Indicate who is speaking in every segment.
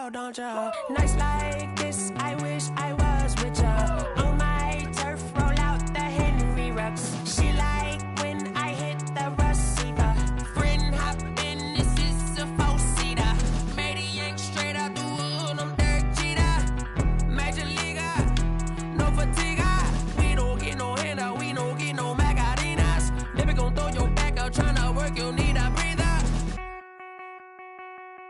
Speaker 1: out, don't ya? Nights like this, I wish I was with ya. On my turf, roll out the Henry Rux. She like when I hit the receiver. Friend hop in, this is a four-seater. Made a yank straight out the wood, I'm Derek Jeter. Major leaguer, no fatigue. We don't get no handout, we don't get no Macarinas. Never gon' throw your back out, tryna work, you need a breather.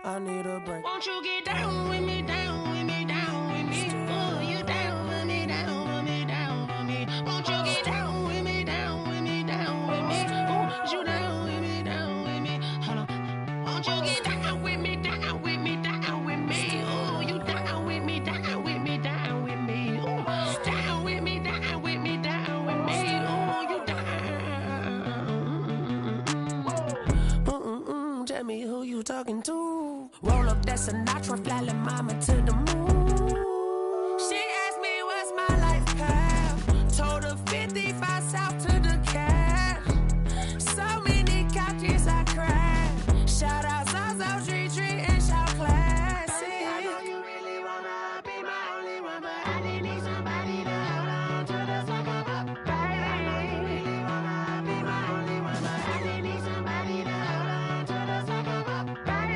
Speaker 1: I need a break. Won't you get down with me, down with me, down with me? Oh, you down with me, down with me, down with me. Won't you get down with me, down with me, down with me? Oh, you down with me, down with me? Hold on. Won't you get down with me, down with me, down with me? Oh, you down with me, down with me, down with me? Oh, down with me, down with me, down with me? Oh, you down. Tell me who you talking to. Roll up that Sinatra, fly like mama to the moon. She asked me what's my life path. Told her 55 south to the cat. So many couches I cried. Shout out Zazo, Tree, and shout classy. I know you really wanna be my only one, but I didn't need somebody to hold on to the sucker up, baby. I know you really wanna be my only one, but I didn't need somebody to hold on to the sucker up, baby.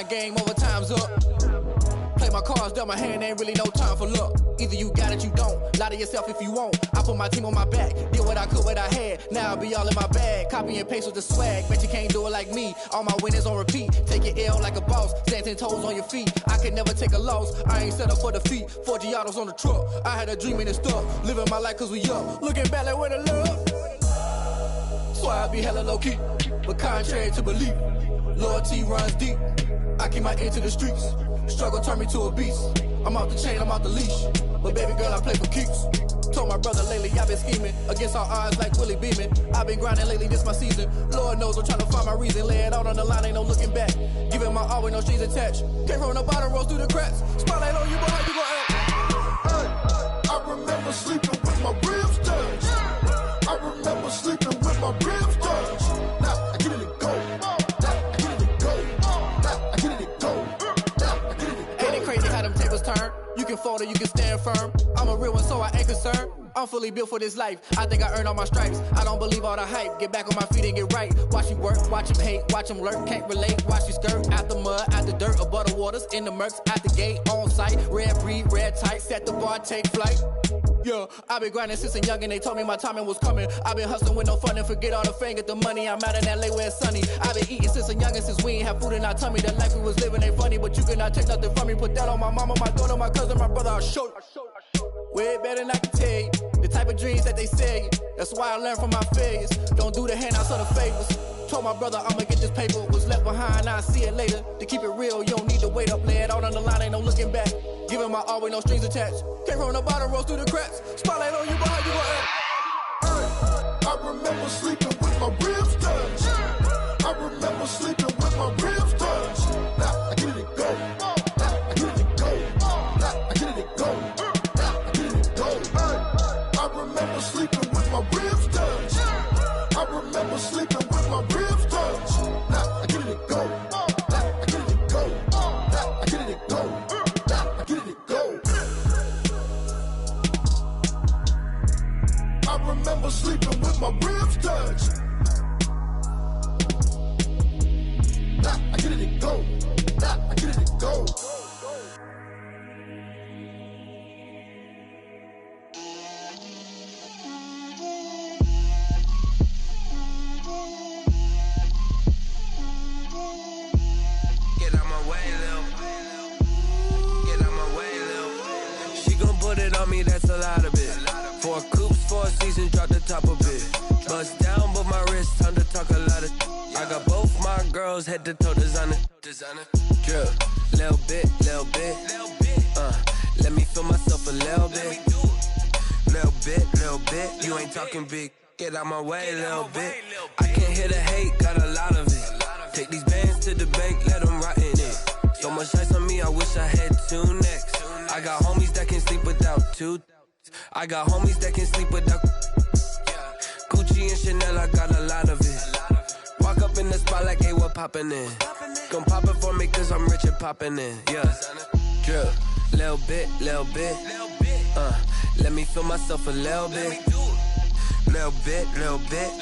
Speaker 2: Game over, time's up. Play my cards dealt my hand, ain't really no time for luck. Either you got it, you don't. Lie to yourself if you won't. I put my team on my back, did what I could, what I had. Now I'll be all in my bag. Copy and paste with the swag. Bet you can't do it like me. All my winners on repeat. Take your L like a boss. Stand 10 toes on your feet. I can never take a loss. I ain't set up for defeat. 4 Giottos on the truck. I had a dream and it stuck. Living my life cause we up. Looking back like where the love. So I be hella low key. But contrary to belief, loyalty runs deep. I keep my ear to the streets. Struggle turned me to a beast. I'm off the chain, I'm off the leash. But baby girl, I play for keeps. Told my brother lately, I've been scheming against all odds like Willie Beeman. I've been grinding lately, this my season. Lord knows I'm trying to find my reason. Lay it out on the line, ain't no looking back. Giving my all with no strings attached. Came from the bottom, rose through the cracks. Spotlight on you, but how you gon' act?
Speaker 3: I remember sleeping with my ribs touched. I remember sleeping with my ribs touched. Now I get it to go.
Speaker 2: Turn. You can fold or you can stand firm. I'm a real one, so I ain't concerned. I'm fully built for this life. I think I earned all my stripes. I don't believe all the hype. Get back on my feet and get right. Watch him work, watch him hate, watch him lurk. Can't relate, watch you skirt. Out the mud, out the dirt, above the waters, in the murks, out the gate, on site. Red breed, red tight, set the bar, take flight. Yeah, I been grinding since a youngin'. They told me my timing was coming. I been hustling with no fun and forget all the fame, get the money. I'm out in LA where it's sunny. I been eating since a youngin', since we ain't have food in our tummy. The life we was living ain't funny, but you cannot take nothing from me. Put that on my mama, my daughter, my cousin, my brother. I'll show you. Way better than I can tell you. The type of dreams that they sell you. That's why I learned from my failures. Don't do the handouts or the favors. Told my brother I'ma get this paper. Was left behind, I'll see it later. To keep it real, you don't need to wait up. Lay it out on the line, ain't no looking looking back. Giving my all with no strings attached. Came from the bottom, rose through the cracks. Spotlight on you, but how you gon' act?
Speaker 3: I remember sleeping with my ribs touched. I remember sleeping with my ribs touched. Now I get it go. Now I get it go. Now I get it go. Now I get it go. I remember sleeping with my ribs touched. I remember sleeping with my ribs touched. Now I get it go. Now I get it go. Now I get it go. Now I get it go. I remember sleeping with my ribs touched. Nah, I get it go. Nah, I get it go.
Speaker 1: Get out my way, Lil. Get out my way, Lil. She gon' put it on me, that's a lot of it. 4 coops, 4 seasons, drop the top of it. Bust down, but my wrist, time to talk a lot of. I got both my girls head to toe designer. Drip, little bit. Let me feel myself a little bit. Little bit. You ain't talking big. Get out my way, little bit. I can't hear the hate, got a lot of it. Take these bands to the bank, let them rot in it. So much ice on me, I wish I had 2 necks. I got homies that can sleep without 2. I got homies that can sleep without Gucci and Chanel, I got a lot of it. Walk up in the spot like, hey, what poppin' in? Gon' pop it for me cause I'm rich and poppin' in, yeah. Drip, little bit. Let me feel myself a little bit. Little bit.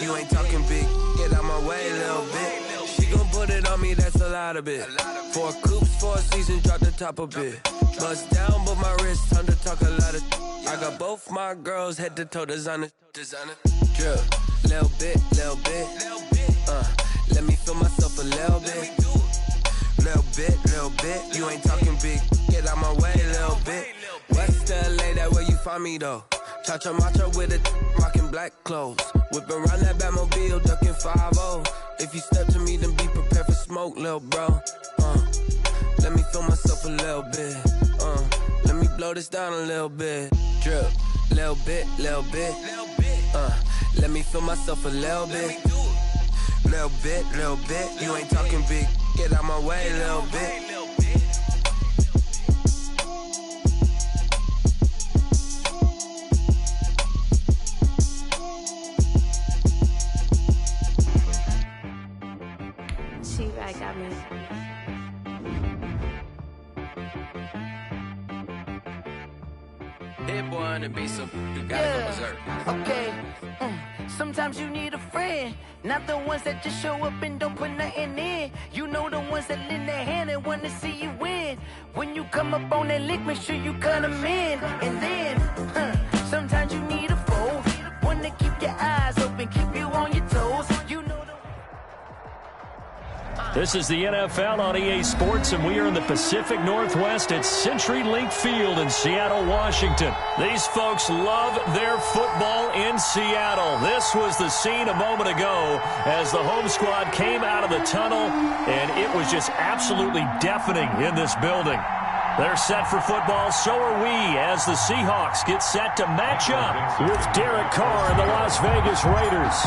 Speaker 1: You ain't talking big. Get out my way, little bit. She gon' put it on me, that's a lot of it. 4 coops, 4 seasons, drop the top a bit. Bust down, but my wrist, time to talk a lot of. I got both my girls head to toe designer. Drip, little bit. Let me feel myself a little bit. Little bit. You ain't talking big. Get out my way, little bit. West LA, that where you find me though. Cha-cha matcha with it, rockin' black clothes. Whippin' around that Batmobile, duckin' 5-0. If you step to me, then be prepared for smoke, lil' bro. Let me feel myself a little bit. Let me blow this down a little bit. Drip, little bit. Let me feel myself a little bit. Little bit. You ain't talking big. Get out my way, little bit.
Speaker 4: I got me.
Speaker 1: Hit boy on the beat, so you gotta go berserk.
Speaker 5: Okay. Sometimes you need a friend, not the ones that just show up and don't put nothing in. You know the ones that lend their hand and want to see you win. When you come up on that lick, make sure you cut them in. And then, sometimes you need a foe, one to keep your eyes open, keep you on your toes. You know the.
Speaker 6: This is the NFL on EA Sports, and we are in the Pacific Northwest at CenturyLink Field in Seattle, Washington. These folks love their football in Seattle. This was the scene a moment ago as the home squad came out of the tunnel, and it was just absolutely deafening in this building. They're set for football, so are we, as the Seahawks get set to match up with Derek Carr and the Las Vegas Raiders.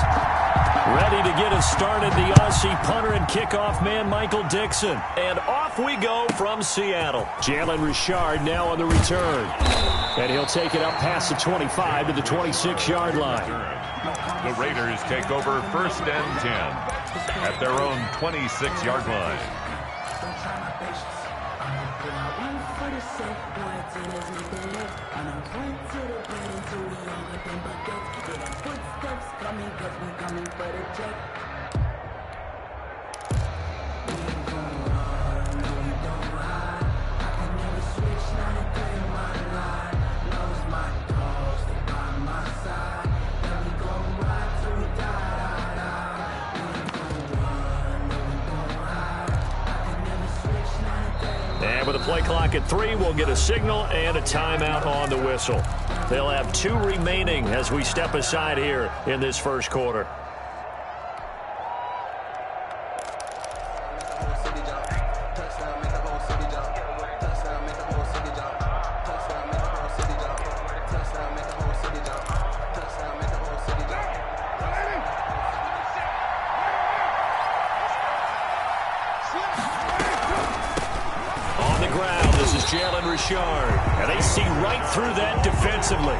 Speaker 6: Ready to get us started, the Aussie punter and kickoff man, Michael Dixon. And off we go from Seattle. Jalen Richard now on the return. And he'll take it up past the 25 to the 26-yard line.
Speaker 7: The Raiders take over 1st and 10 at their own 26-yard line.
Speaker 6: And with a play clock at 3, we'll get a signal and a timeout on the whistle. They'll have 2 remaining as we step aside here in this first quarter. Bouchard. And they see right through that defensively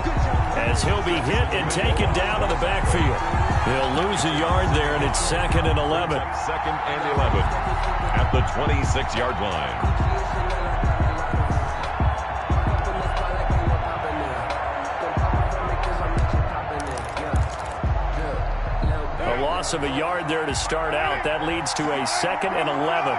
Speaker 6: as he'll be hit and taken down to the backfield. He'll lose a yard there, and it's 2nd and 11.
Speaker 7: 2nd and 11 at the 26-yard line.
Speaker 6: A loss of a yard there to start out. That leads to a 2nd and 11.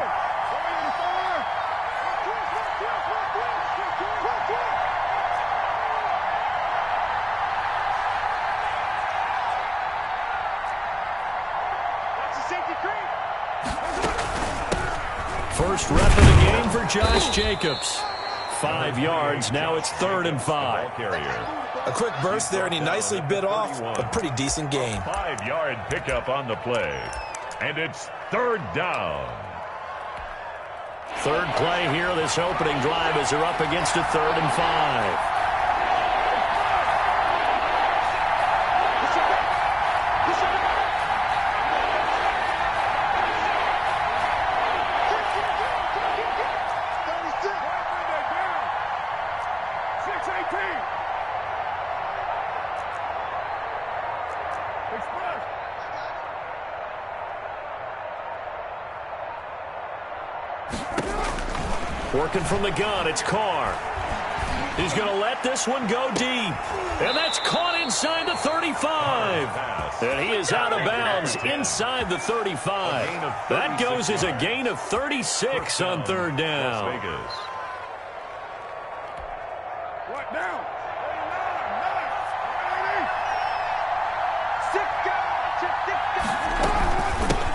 Speaker 6: First rep of the game for Josh Jacobs. 5 yards. Now it's 3rd and 5.
Speaker 8: A quick burst there, and he nicely bit off a pretty decent gain.
Speaker 7: 5-yard pickup on the play. And it's 3rd down.
Speaker 6: 3rd play here, this opening drive, as they're up against a 3rd and 5. Working from the gun, it's Carr. He's going to let this one go deep. And that's caught inside the 35. And he is out of bounds inside the 35. That goes as a gain of 36 on 3rd down.
Speaker 3: What now?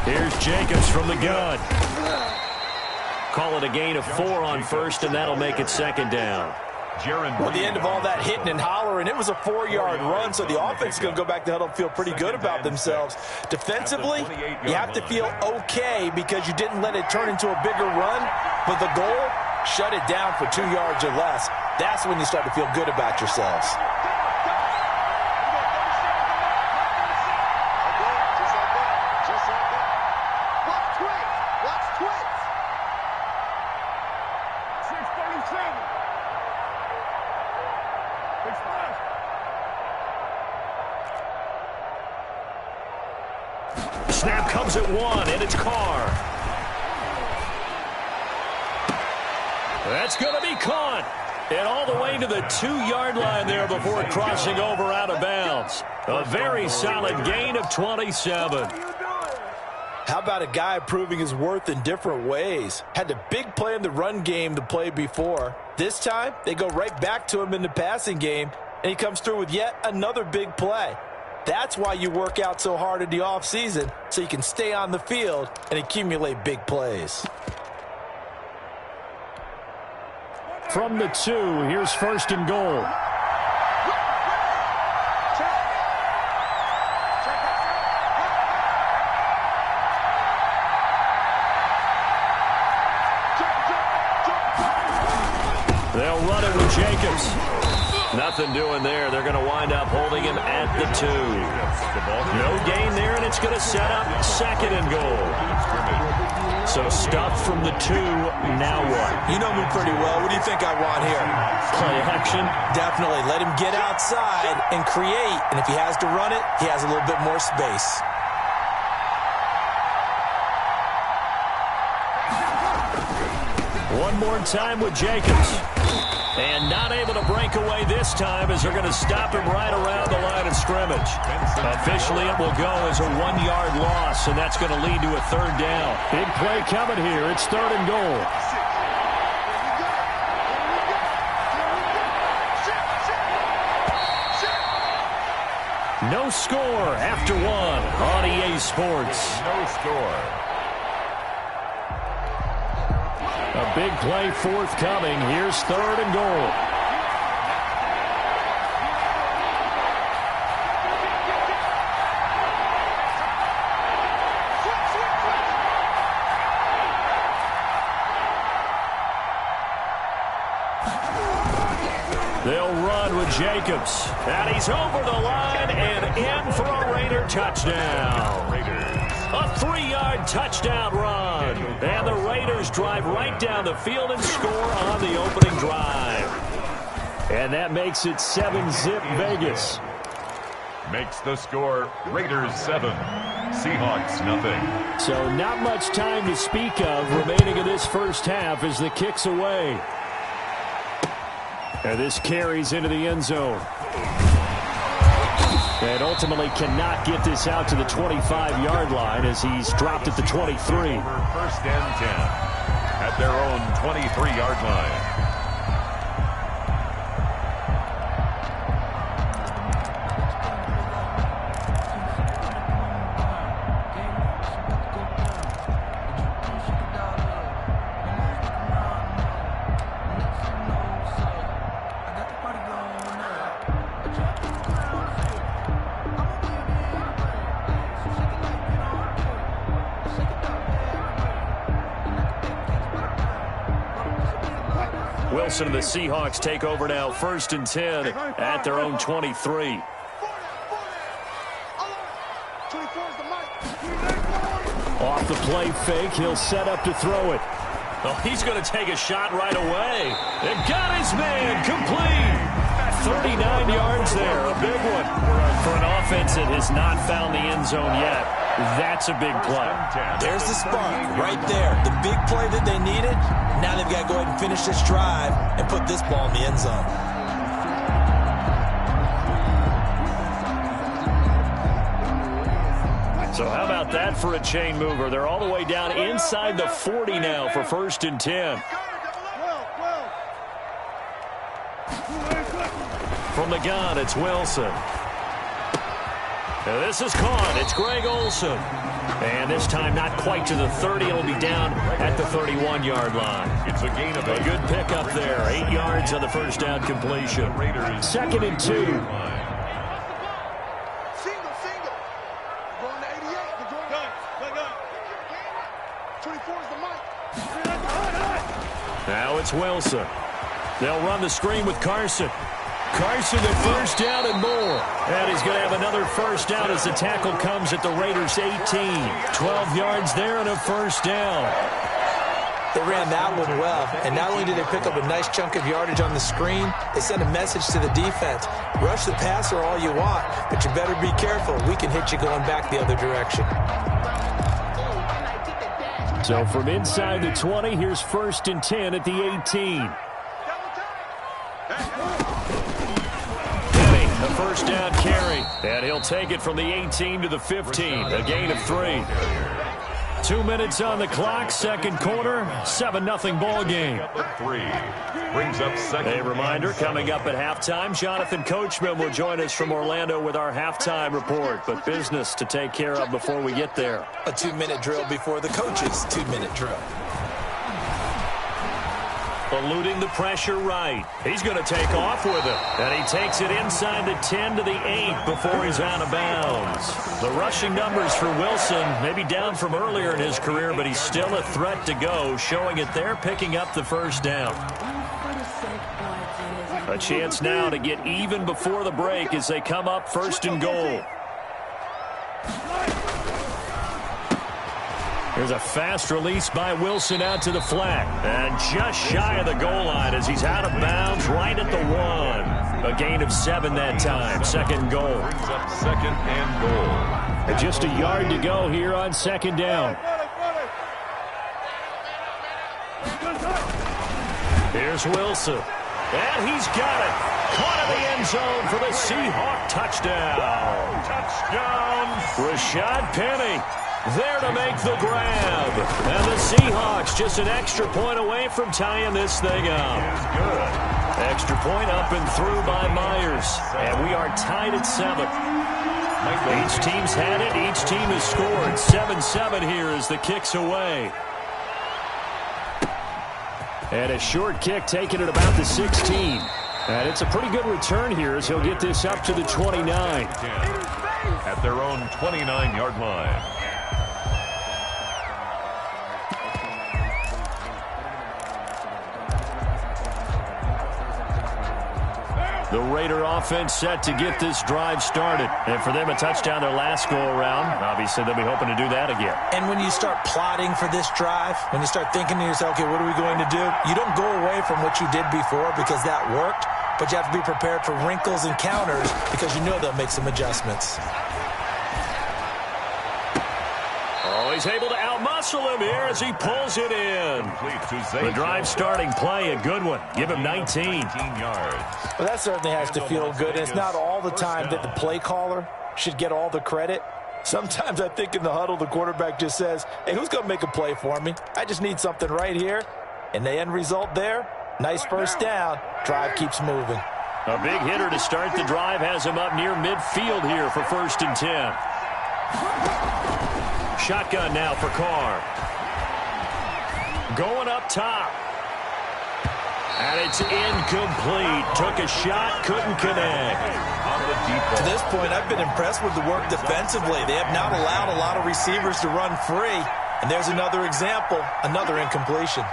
Speaker 6: Here's Jacobs from the gun. Call it a gain of 4 on 1st, and that'll make it 2nd down.
Speaker 8: Well, at the end of all that hitting and hollering, it was a 4-yard run, so the offense is going to go back to huddle and feel pretty good about themselves. Defensively, you have to feel okay because you didn't let it turn into a bigger run, but the goal, shut it down for 2 yards or less. That's when you start to feel good about yourselves.
Speaker 6: Snap comes at 1, and it's Carr. That's going to be caught. And all the way to the 2-yard line there before crossing over out of bounds. A very solid gain of 27.
Speaker 8: How about a guy proving his worth in different ways? Had a big play in the run game the play before. This time, they go right back to him in the passing game, and he comes through with yet another big play. That's why you work out so hard in the offseason, so you can stay on the field and accumulate big plays.
Speaker 6: From the 2, here's 1st and goal. They'll run it with Jacobs. Nothing doing there. They're going to wind up holding him at the 2. No gain there, and it's going to set up 2nd and goal. So stuff from the 2. Now what?
Speaker 8: You know me pretty well. What do you think I want here?
Speaker 6: Play action.
Speaker 8: Definitely. Let him get outside and create. And if he has to run it, he has a little bit more space.
Speaker 6: One more time with Jacobs. And not able to break away this time as they're going to stop him right around the line of scrimmage. Officially, it will go as a 1-yard loss, and that's going to lead to a 3rd down. Big play coming here. It's 3rd and goal. No score after 1 on EA Sports.
Speaker 7: No score.
Speaker 6: A big play forthcoming. Here's 3rd and goal. They'll run with Jacobs. And he's over the line and in for a Raider touchdown. A 3-yard touchdown run. And the Raiders drive right down the field and score on the opening drive. And that makes it 7-zip Vegas.
Speaker 7: Makes the score Raiders 7, Seahawks nothing.
Speaker 6: So not much time to speak of remaining in this first half as the kick's away. And this carries into the end zone. And ultimately cannot get this out to the 25-yard line as he's dropped at the 23.
Speaker 7: First and 10 at their own 23-yard line.
Speaker 6: Wilson and the Seahawks take over now, 1st and 10 at their own 23. Off the play fake, he'll set up to throw it. Oh, he's going to take a shot right away. And got his man complete. 39 yards there, a big one. For an offense that has not found the end zone yet, that's a big play.
Speaker 8: There's the spark right there. The big play that they needed. Now they've got to go ahead and finish this drive and put this ball in the end zone.
Speaker 6: So how about that for a chain mover? They're all the way down inside the 40 now for 1st and 10. From the gun, it's Wilson. And this is caught. It's Greg Olsen. And this time not quite to the 30. It'll be down at the 31-yard line.
Speaker 7: It's a gain of
Speaker 6: a good pickup there. 8 yards on the first down completion. 2nd and 2. Now it's Wilson. They'll run the screen with Carson. Carson at first down and more. And he's going to have another first down as the tackle comes at the Raiders' 18. 12 yards there and a first down.
Speaker 8: They ran that one well, and not only did they pick up a nice chunk of yardage on the screen, they sent a message to the defense. Rush the passer all you want, but you better be careful. We can hit you going back the other direction.
Speaker 6: So from inside the 20, here's 1st and 10 at the 18. A first down carry, and he'll take it from the 18 to the 15, a gain of 3. 2 minutes on the clock, second quarter, 7-0 ball game.
Speaker 7: 3 brings up second.
Speaker 6: A reminder, coming up at halftime, Jonathan Coachman will join us from Orlando with our halftime report, but business to take care of before we get there.
Speaker 8: A 2-minute drill before the coach's 2-minute drill.
Speaker 6: Eluding the pressure right. He's going to take off with it. And he takes it inside the 10 to the 8 before he's out of bounds. The rushing numbers for Wilson maybe down from earlier in his career, but he's still a threat to go, showing it there, picking up the first down. A chance now to get even before the break as they come up 1st and goal. Here's a fast release by Wilson out to the flat. And just shy of the goal line as he's out of bounds right at the 1. A gain of 7 that time. 2nd goal.
Speaker 7: Brings up 2nd and goal.
Speaker 6: And just a yard to go here on 2nd down. Here's Wilson. And he's got it. Caught in the end zone for the Seahawk touchdown.
Speaker 7: Touchdown.
Speaker 6: Rashad Penny there to make the grab. And the Seahawks just an extra point away from tying this thing up.
Speaker 7: Good.
Speaker 6: Extra point up and through by Myers. And we are tied at 7. Each team's had it. Each team has scored. 7-7 here as the kick's away. And a short kick taken at about the 16. And it's a pretty good return here as he'll get this up to the 29.
Speaker 7: At their own 29-yard line.
Speaker 6: The Raider offense set to get this drive started. And for them, a touchdown their last go-around. Obviously, they'll be hoping to do that again.
Speaker 8: And when you start plotting for this drive, when you start thinking to yourself, okay, what are we going to do? You don't go away from what you did before because that worked, but you have to be prepared for wrinkles and counters because you know they'll make some adjustments.
Speaker 6: Oh, he's able to outmuscle him here as he pulls it in. The drive starting play, a good one. Give him 19 yards.
Speaker 8: Well, that certainly has to feel good. And it's not all the time that the play caller should get all the credit. Sometimes I think in the huddle, the quarterback just says, hey, who's going to make a play for me? I just need something right here. And the end result there, nice first down. Drive keeps moving.
Speaker 6: A big hitter to start the drive has him up near midfield here for 1st and 10. Shotgun now for Carr. Going up top. And it's incomplete. Took a shot, couldn't connect.
Speaker 8: To this point, I've been impressed with the work defensively. They have not allowed a lot of receivers to run free. And there's another example, another incompletion.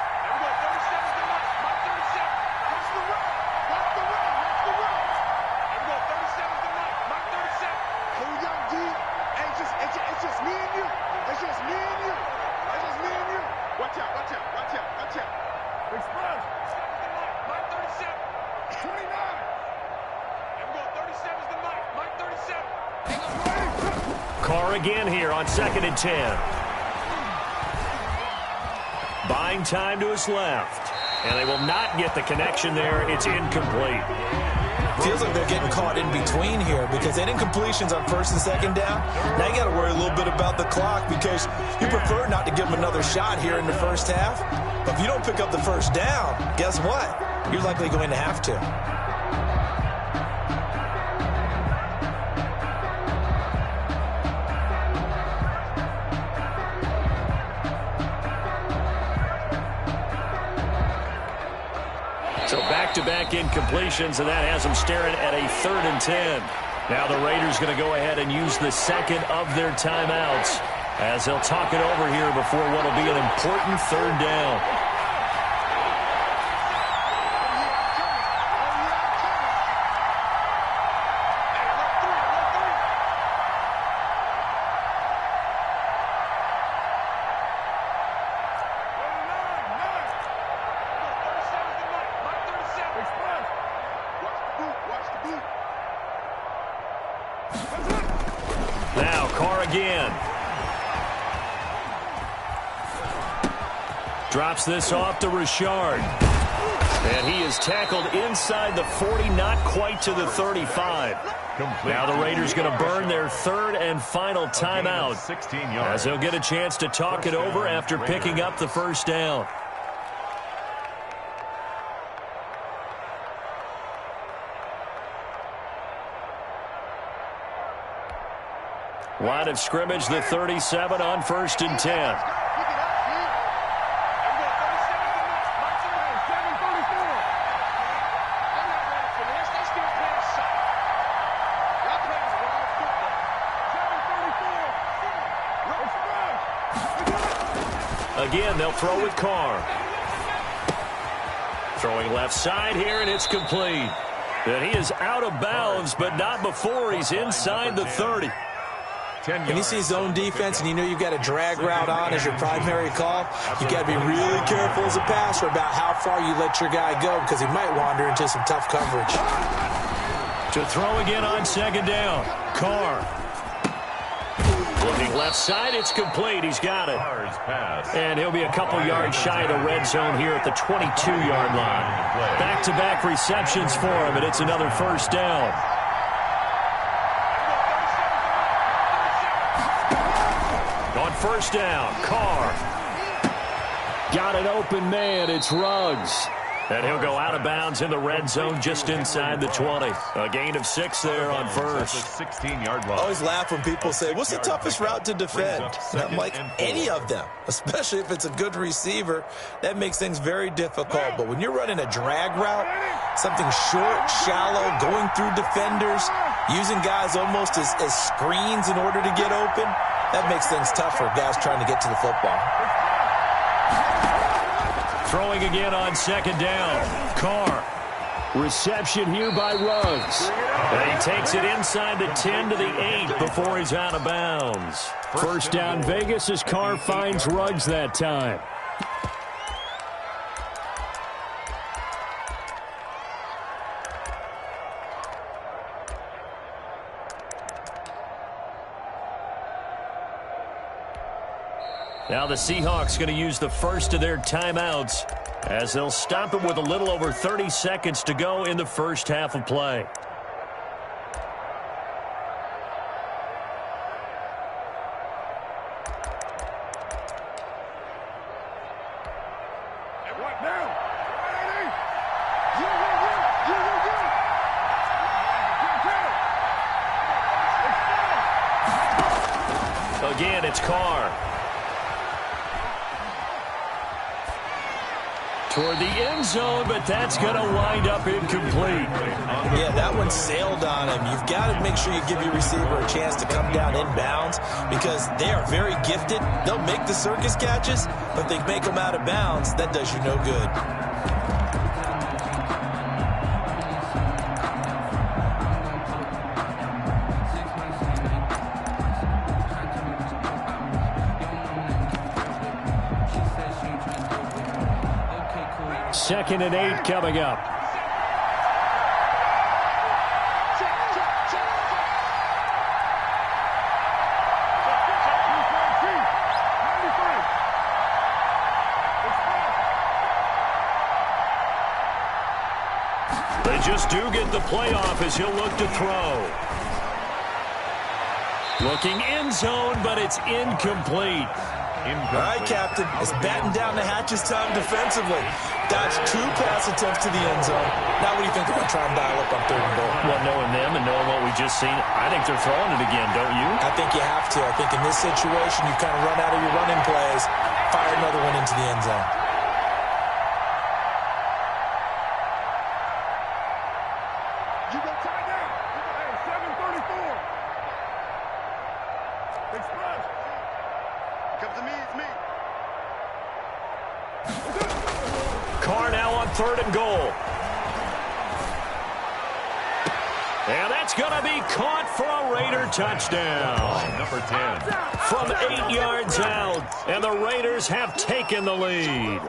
Speaker 6: Carr again here on 2nd and 10. Buying time to his left. And they will not get the connection there. It's incomplete.
Speaker 8: Feels like they're getting caught in between here because they had incompletions on 1st and 2nd down. Now you got to worry a little bit about the clock because you prefer not to give them another shot here in the first half. But if you don't pick up the first down, guess what? You're likely going to have to.
Speaker 6: So back-to-back incompletions, and that has them staring at a 3rd and 10. Now the Raiders going to go ahead and use the second of their timeouts as they'll talk it over here before what will be an important 3rd down. Now Carr again. Drops this off to Richard. And he is tackled inside the 40, not quite to the 35. Now the Raiders going to burn their 3rd and final timeout as they'll get a chance to talk it over after picking up the first down. Line of scrimmage, the 37 on 1st and 10. Again, they'll throw with Carr. Throwing left side here, and it's complete. And he is out of bounds, but not before he's inside the 30.
Speaker 8: When you see zone defense and you know you've got a drag route on as your primary call, you got to be really careful as a passer about how far you let your guy go because he might wander into some tough coverage.
Speaker 6: To throw again on 2nd down. Carr. Looking left side, it's complete. He's got it. And he'll be a couple yards shy of the red zone here at the 22-yard line. Back-to-back receptions for him, and it's another 1st down. On 1st down, Carr. Got an open man. It's Ruggs. And he'll go out of bounds in the red zone just inside the 20. A gain of 6 there on 1st.
Speaker 7: 16-yard line.
Speaker 8: I always laugh when people say, what's the toughest route to defend? And I'm like, any of them, especially if it's a good receiver. That makes things very difficult. But when you're running a drag route, something short, shallow, going through defenders, using guys almost as screens in order to get open, that makes things tough for guys trying to get to the football.
Speaker 6: Throwing again on 2nd down. Carr. Reception here by Ruggs. And he takes it inside the 10 to the 8 before he's out of bounds. First down Vegas as Carr finds Ruggs that time. Now the Seahawks going to use the first of their timeouts as they'll stop it with a little over 30 seconds to go in the first half of play. Again, it's Carr. Toward the end zone, but that's going to wind up incomplete.
Speaker 8: Yeah, that one sailed on him. You've got to make sure you give your receiver a chance to come down inbounds because they are very gifted. They'll make the circus catches, but they make them out of bounds. That does you no good.
Speaker 6: Second and 8 coming up. They just do get the playoff as he'll look to throw. Looking end zone, but it's incomplete.
Speaker 8: All right, Captain. It's batten down the hatches time defensively. Dodged 2 pass attempts to the end zone. Now what do you think they're going to try and dial up on 3rd and goal?
Speaker 6: Well, knowing them and knowing what we just seen, I think they're throwing it again, don't you?
Speaker 8: I think you have to. I think in this situation, you kind of run out of your running plays, fire another one into the end zone.
Speaker 3: You got tied down. Hey, 7:34. Big splash. Comes to me, it's me.
Speaker 6: Carr now on 3rd and goal. And that's going to be caught for a Raider touchdown.
Speaker 7: Number 10.
Speaker 6: From 8 yards out, and the Raiders have taken the lead.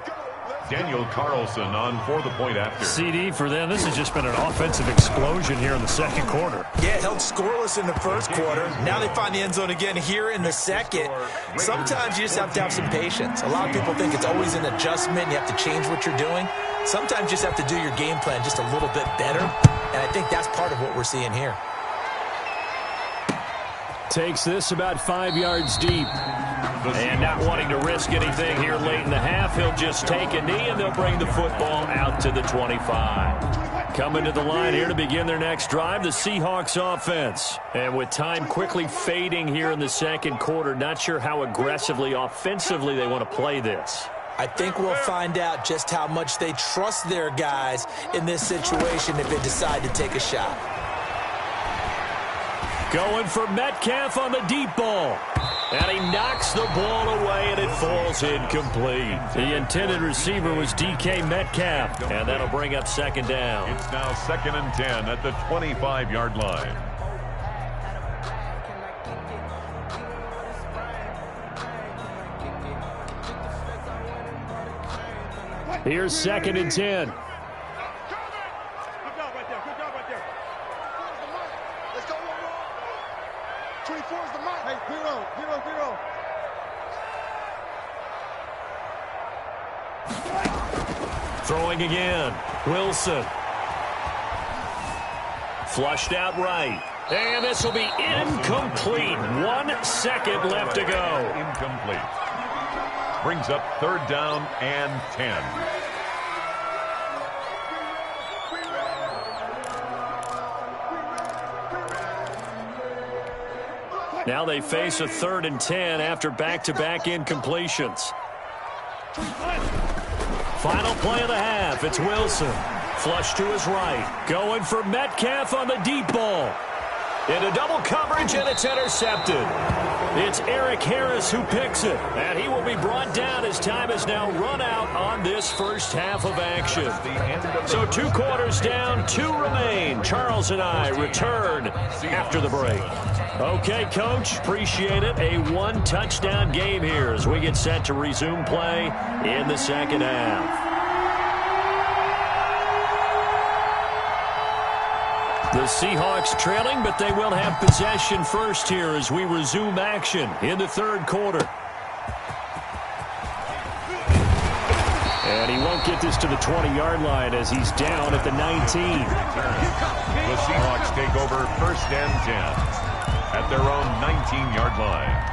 Speaker 7: Daniel Carlson on for the point after.
Speaker 6: CD for them. This has just been an offensive explosion here in the second quarter.
Speaker 8: Yeah, held scoreless in the first quarter. Now they find the end zone again here in the second. Sometimes you just have to have some patience. A lot of people think it's always an adjustment. You have to change what you're doing. Sometimes you just have to do your game plan just a little bit better. And I think that's part of what we're seeing here.
Speaker 6: Takes this about 5 yards deep. And not wanting to risk anything here late in the half, he'll just take a knee and they'll bring the football out to the 25. Coming to the line here to begin their next drive, the Seahawks offense. And with time quickly fading here in the second quarter, not sure how aggressively, offensively they want to play this.
Speaker 8: I think we'll find out just how much they trust their guys in this situation if they decide to take a shot.
Speaker 6: Going for Metcalf on the deep ball. And he knocks the ball away, and it falls incomplete. The intended receiver was DK Metcalf, and that'll bring up 2nd down.
Speaker 7: It's now 2nd and 10 at the 25-yard line.
Speaker 6: Here's 2nd and 10. Throwing again. Wilson. Flushed out right. And this will be incomplete. 1 second left to go.
Speaker 7: Incomplete. Brings up 3rd down and 10.
Speaker 6: Now they face a 3rd and 10 after back-to-back incompletions. Final play of the half. It's Wilson. Flush to his right. Going for Metcalf on the deep ball. Into double coverage, and it's intercepted. It's Eric Harris who picks it, and he will be brought down as time has now run out on this first half of action. So 2 quarters down, 2 remain. Charles and I return after the break. Okay, Coach, appreciate it. A 1-touchdown game here as we get set to resume play in the second half. The Seahawks trailing, but they will have possession first here as we resume action in the third quarter. And he won't get this to the 20-yard line as he's down at the 19.
Speaker 7: The Seahawks take over 1st and 10 at their own 19-yard line.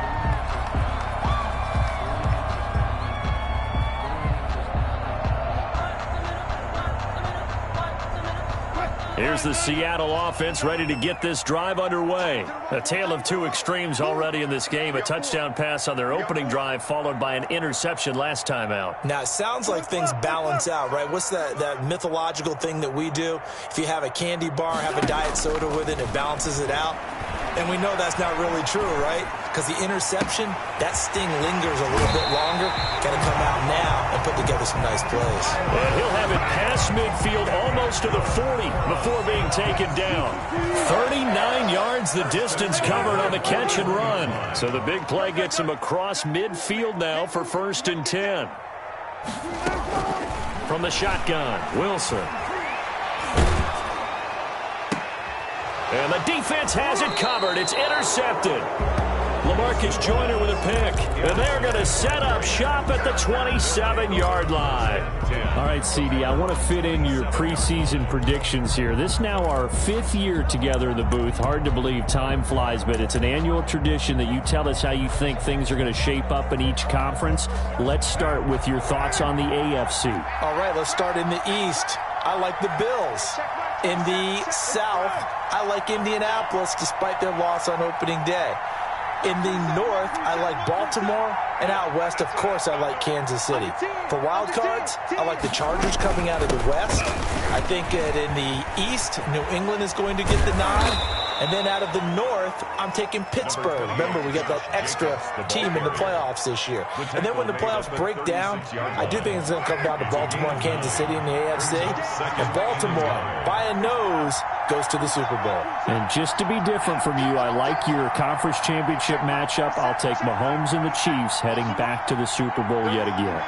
Speaker 6: Here's the Seattle offense ready to get this drive underway. A tale of 2 extremes already in this game. A touchdown pass on their opening drive followed by an interception last time out.
Speaker 8: Now, it sounds like things balance out, right? What's that mythological thing that we do? If you have a candy bar, have a diet soda with it, it balances it out. And we know that's not really true, right? Because the interception, that sting lingers a little bit longer. Got to come out now and put together some nice plays.
Speaker 6: And he'll have it past midfield almost to the 40 before being taken down. 39 yards the distance covered on the catch and run. So the big play gets him across midfield now for 1st and 10. From the shotgun, Wilson. And the defense has it covered. It's intercepted. LaMarcus Joyner with a pick. And they're going to set up shop at the 27-yard line.
Speaker 9: All right, CD, I want to fit in your preseason predictions here. This is now our 5th year together in the booth. Hard to believe time flies, but it's an annual tradition that you tell us how you think things are going to shape up in each conference. Let's start with your thoughts on the AFC.
Speaker 8: All right, let's start in the East. I like the Bills. In the South, I like Indianapolis despite their loss on opening day. In the North, I like Baltimore. And out West, of course, I like Kansas City. For wild cards, I like the Chargers coming out of the West. I think that in the East, New England is going to get the nod. And then out of the North, I'm taking Pittsburgh. Remember, we got that extra team in the playoffs this year. And then when the playoffs break down, I do think it's going to come down to Baltimore and Kansas City in the AFC. And Baltimore, by a nose, goes to the Super Bowl.
Speaker 9: And just to be different from you, I like your conference championship matchup. I'll take Mahomes and the Chiefs heading back to the Super Bowl yet again.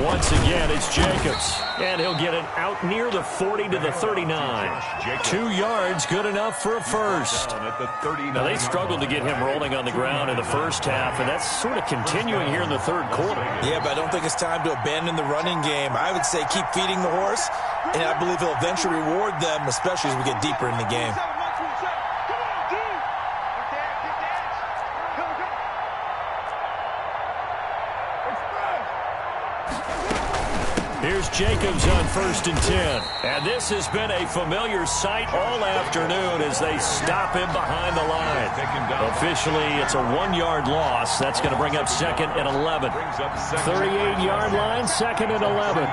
Speaker 6: Once again, it's Jacobs. And he'll get it out near the 40 to the 39. 2 yards, good enough for a first. Now, they struggled to get him rolling on the ground in the first half, and that's sort of continuing here in the third quarter.
Speaker 8: Yeah, but I don't think it's time to abandon the running game. I would say keep feeding the horse, and I believe he'll eventually reward them, especially as we get deeper in the game.
Speaker 6: Here's Jacobs on 1st and 10. And this has been a familiar sight all afternoon as they stop him behind the line. Officially, it's a 1-yard loss. That's going to bring up 2nd and 11.
Speaker 9: 38-yard line, 2nd and 11.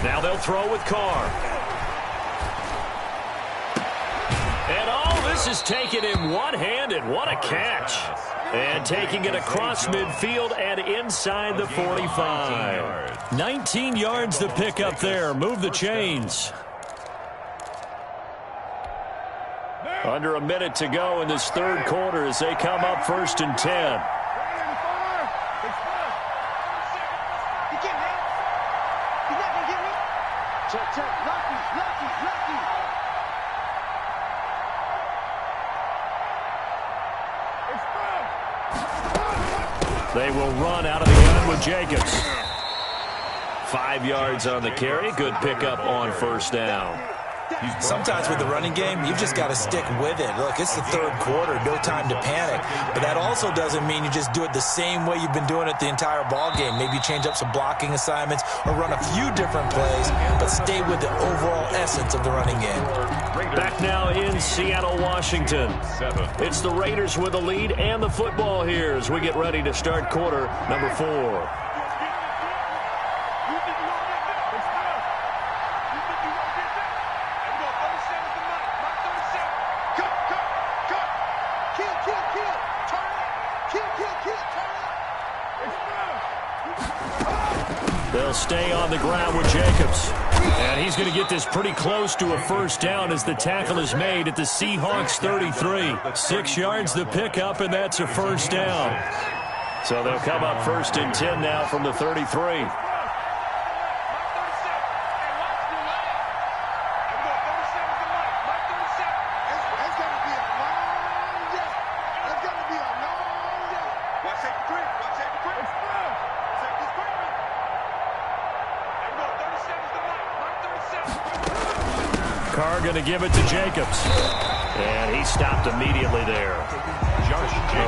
Speaker 6: Now they'll throw with Carr. And all this is taken in one-handed. What a catch. And taking it across midfield and inside the 45. 19 yards to pick up there. Move the chains. Under a minute to go in this third quarter as they come up 1st and 10. They will run out of the gun with Jacobs. 5 yards on the carry. Good pickup on 1st down.
Speaker 8: Sometimes with the running game, you've just got to stick with it. Look, it's the third quarter, no time to panic. But that also doesn't mean you just do it the same way you've been doing it the entire ball game. Maybe you change up some blocking assignments or run a few different plays, but stay with the overall essence of the running game.
Speaker 6: Back now in Seattle, Washington. It's the Raiders with the lead and the football here as we get ready to start quarter number 4. They'll stay on the ground with Jacobs. And he's going to get this pretty close to a first down as the tackle is made at the Seahawks 33. 6 yards the pickup, and that's a first down. So they'll come up 1st and 10 now from the 33. Carr going to give it to Jacobs. And he stopped immediately there.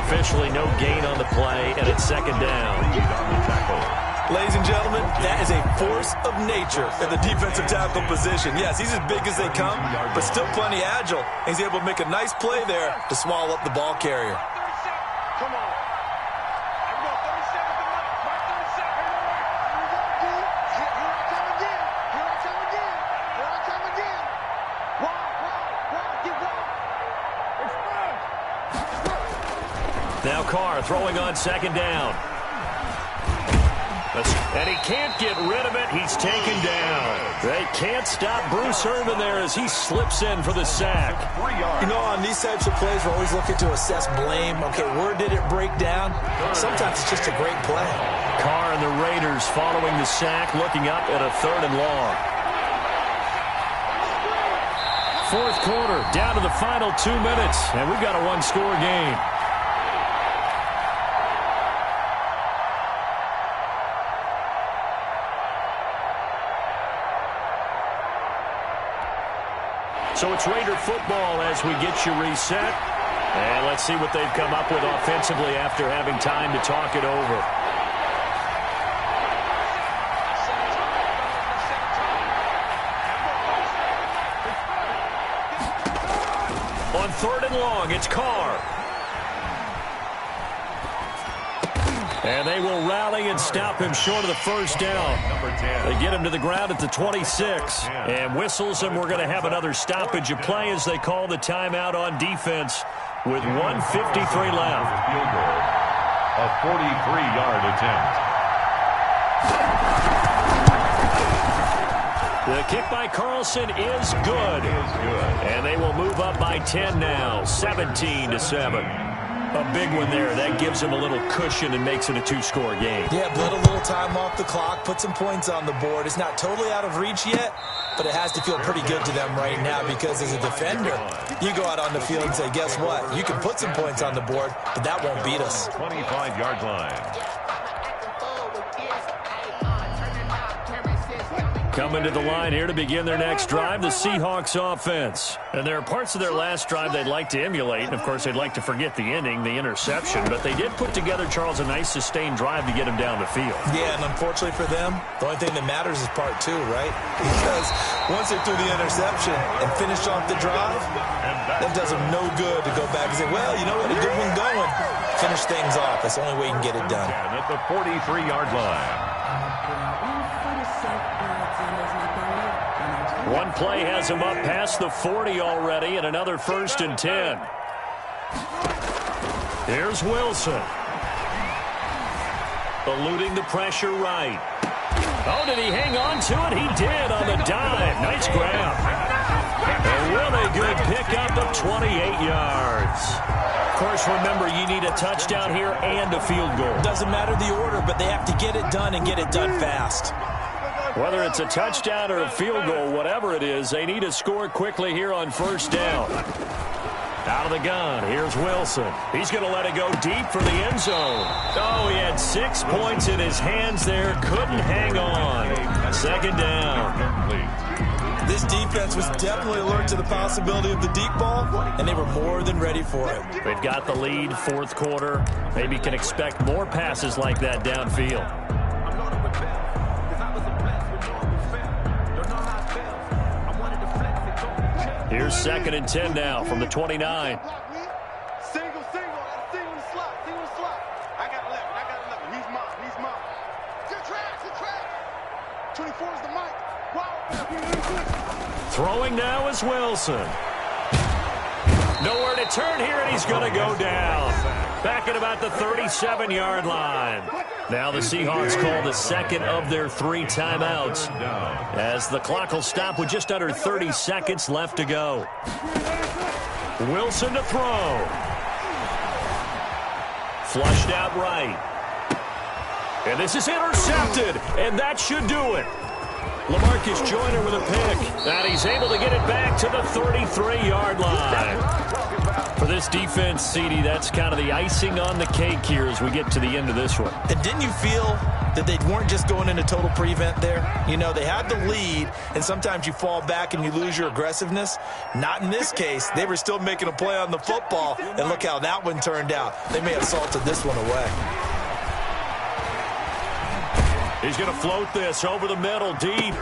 Speaker 6: Officially no gain on the play, and it's 2nd down.
Speaker 8: Ladies and gentlemen, that is a force of nature in the defensive tackle position. Yes, he's as big as they come, but still plenty agile. He's able to make a nice play there to swallow up the ball carrier.
Speaker 3: Come on.
Speaker 6: Now Carr throwing on 2nd down. And he can't get rid of it. He's taken down. They can't stop Bruce Irvin there as he slips in for the sack.
Speaker 8: You know, on these types of plays, we're always looking to assess blame. Okay, where did it break down? Sometimes it's just a great play.
Speaker 6: Carr and the Raiders following the sack, looking up at a 3rd and long. 4th quarter, down to the final 2 minutes, and we've got a one-score game. So it's Raider football as we get you reset. And let's see what they've come up with offensively after having time to talk it over. On 3rd and long, it's Carr. And they will rally and stop him short of the first down. They get him to the ground at the 26 and whistles, and we're going to have another stoppage of play as they call the timeout on defense with 1:53 left.
Speaker 7: Field goal, a 43-yard attempt.
Speaker 6: The kick by Carlson is good. And they will move up by 10 now, 17-7. A big one there. That gives them a little cushion and makes it a 2-score game.
Speaker 8: Yeah, bled a little time off the clock, put some points on the board. It's not totally out of reach yet, but it has to feel pretty good to them right now because as a defender, you go out on the field and say, guess what? You can put some points on the board, but that won't beat us.
Speaker 7: 25-yard line.
Speaker 6: Coming to the line here to begin their next drive, the Seahawks offense. And there are parts of their last drive they'd like to emulate. And, of course, they'd like to forget the inning, the interception. But they did put together, Charles, a nice sustained drive to get him down the field.
Speaker 8: Yeah, and unfortunately for them, the only thing that matters is part 2, right? Because once they threw the interception and finished off the drive, that does them no good to go back and say, well, you know what, a good one going. Finish things off. That's the only way you can get it done.
Speaker 7: At the 43-yard line.
Speaker 6: One play has him up past the 40 already, and another 1st and 10. Here's Wilson. Eluding the pressure right. Oh, did he hang on to it? He did on the dive. Nice grab. A really good pickup of 28 yards. Of course, remember, you need a touchdown here and a field goal.
Speaker 8: Doesn't matter the order, but they have to get it done and get it done fast.
Speaker 6: Whether it's a touchdown or a field goal, whatever it is, they need to score quickly here on 1st down. Out of the gun, here's Wilson. He's going to let it go deep for the end zone. Oh, he had 6 points in his hands there. Couldn't hang on. 2nd down.
Speaker 8: This defense was definitely alert to the possibility of the deep ball, and they were more than ready for it.
Speaker 6: They've got the lead, fourth quarter. Maybe can expect more passes like that downfield. Here's 2nd and 10 now from the 29. Throwing now is Wilson. Nowhere to turn here, and he's going to go down. Back at about the 37-yard line. Now the Seahawks call the second of their 3 timeouts, as the clock will stop with just under 30 seconds left to go. Wilson to throw. Flushed out right. And this is intercepted, and that should do it. LaMarcus Joyner with a pick, and he's able to get it back to the 33-yard line. For this defense, CD, that's kind of the icing on the cake here as we get to the end of this one.
Speaker 8: And didn't you feel that they weren't just going into total prevent there? You know, they had the lead, and sometimes you fall back and you lose your aggressiveness. Not in this case. They were still making a play on the football, and look how that one turned out. They may have salted this one away.
Speaker 6: He's going to float this over the middle, deep.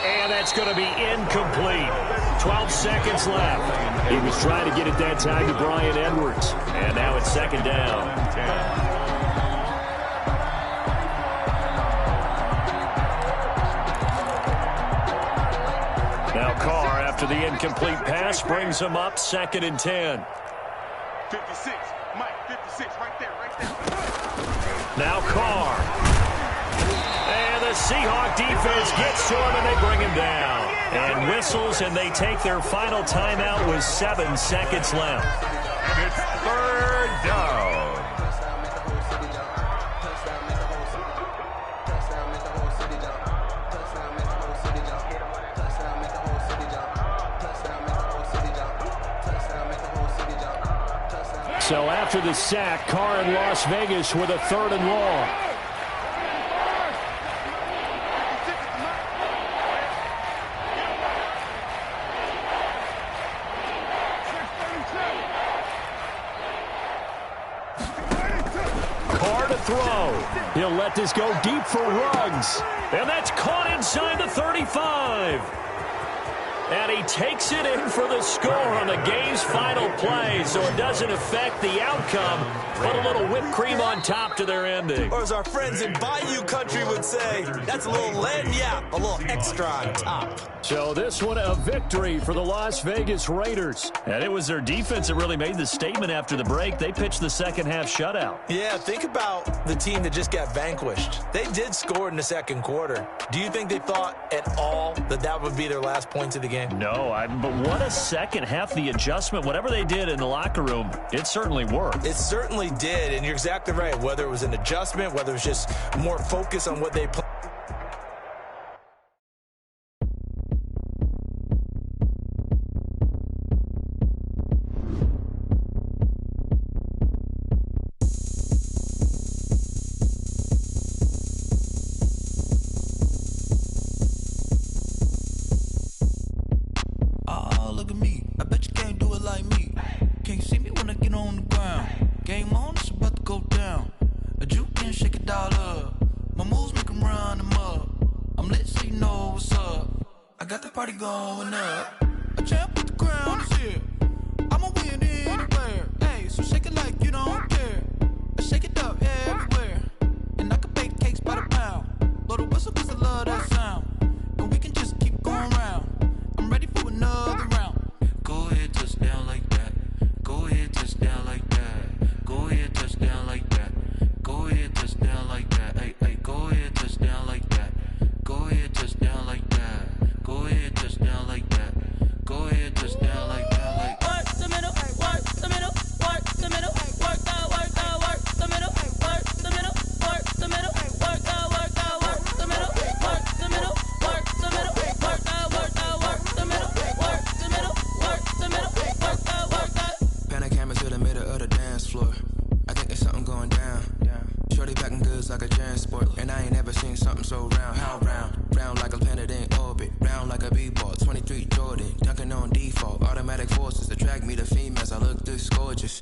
Speaker 6: And that's going to be incomplete. 12 seconds left.
Speaker 9: He was trying to get it that time to Brian Edwards.
Speaker 6: And now it's 2nd down. Now Carr, after the incomplete pass, brings him up 2nd and 10.
Speaker 10: 56, Mike, 56, right there.
Speaker 6: Now Carr. And the Seahawk defense gets to him, and they bring him down. And whistles, and they take their final timeout with 7 seconds left.
Speaker 7: It's 3rd down.
Speaker 9: So after the sack, Carr in Las Vegas with a 3rd and long. He'll let this go deep for Ruggs.
Speaker 6: And that's caught inside the 35. And he takes it in for the score on the game's final play, so it doesn't affect the outcome, but a little whipped cream on top to their ending.
Speaker 8: Or as our friends in Bayou Country would say, that's a little lagniappe, a little extra on top.
Speaker 9: So this one a victory for the Las Vegas Raiders.
Speaker 6: And it was their defense that really made the statement after the break. They pitched the second half shutout.
Speaker 8: Yeah, think about the team that just got vanquished. They did score in the 2nd quarter. Do you think they thought at all that that would be their last points of the game?
Speaker 6: No, but what a second half, the adjustment, whatever they did in the locker room, it certainly worked.
Speaker 8: It certainly did, and you're exactly right. Whether it was an adjustment, whether it was just more focus on what they played.
Speaker 1: Going up, a champ with the crown is here. I'ma win anywhere. Hey, so shake it like you don't care. Shake it up everywhere. And I can bake cakes by the pound. Blow the whistle 'cause I love that sound. And we can just keep going round. I'm ready for another round. Go ahead, touch down like that. Go ahead, touch down like that. Go ahead, touch down like that. Go ahead, touch down like that. Hey, hey, go ahead, touch down like that. Go ahead, touch down like that. Go ahead, touch down like that. Go ahead, touch down like that. Like work the middle, work the middle, work the middle, work the middle, work the middle, work
Speaker 11: colors like a transport. And I ain't never seen something so round. How round? Round like a planet in orbit. Round like a b-ball. 23 Jordan. Dunking on default. Automatic forces attract me to females. I look this gorgeous.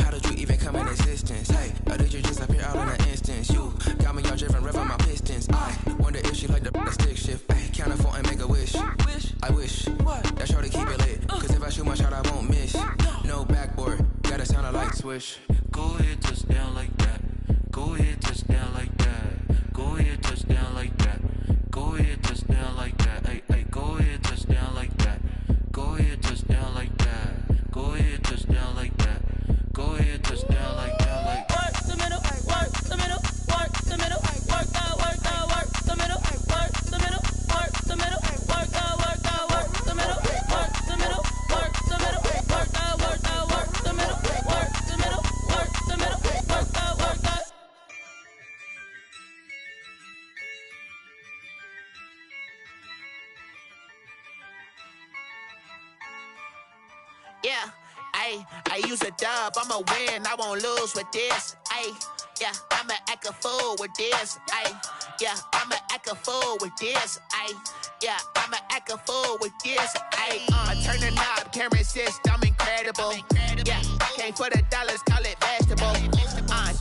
Speaker 11: How did you even come in existence? Hey, or did you just appear out in an instance? You got me all driven, revving my pistons. I wonder if she like the stick shift. Hey, count it 4 and make a wish. I wish that shorty keep it lit. Cause if I shoot my shot, I won't miss. No backboard, gotta sound a light switch.
Speaker 12: Go ahead, touch down like that. Go ahead, touch down like that. Go ahead, touch down like that. Go ahead, touch down like that. Hey, hey, go ahead, touch down like that. Go ahead, touch down like that. Go ahead, touch down like that. Go ahead, touch down like that. Like
Speaker 1: work the middle, work the middle, work the middle, work that, work that, work the middle, work the middle, work the middle, work that, work that, work the middle, work the middle, work the middle, work that, work that, work the middle, work the middle, work the middle, work that, work that.
Speaker 13: Yeah, I use a dub, I'ma win, I won't lose with this. Yeah, I'ma act a fool with this. Yeah, I'ma act a fool with this. Yeah, I'ma act a fool with this. I turn the knob, can't resist, I'm incredible. Yeah, came for the dollars, call it vegetable.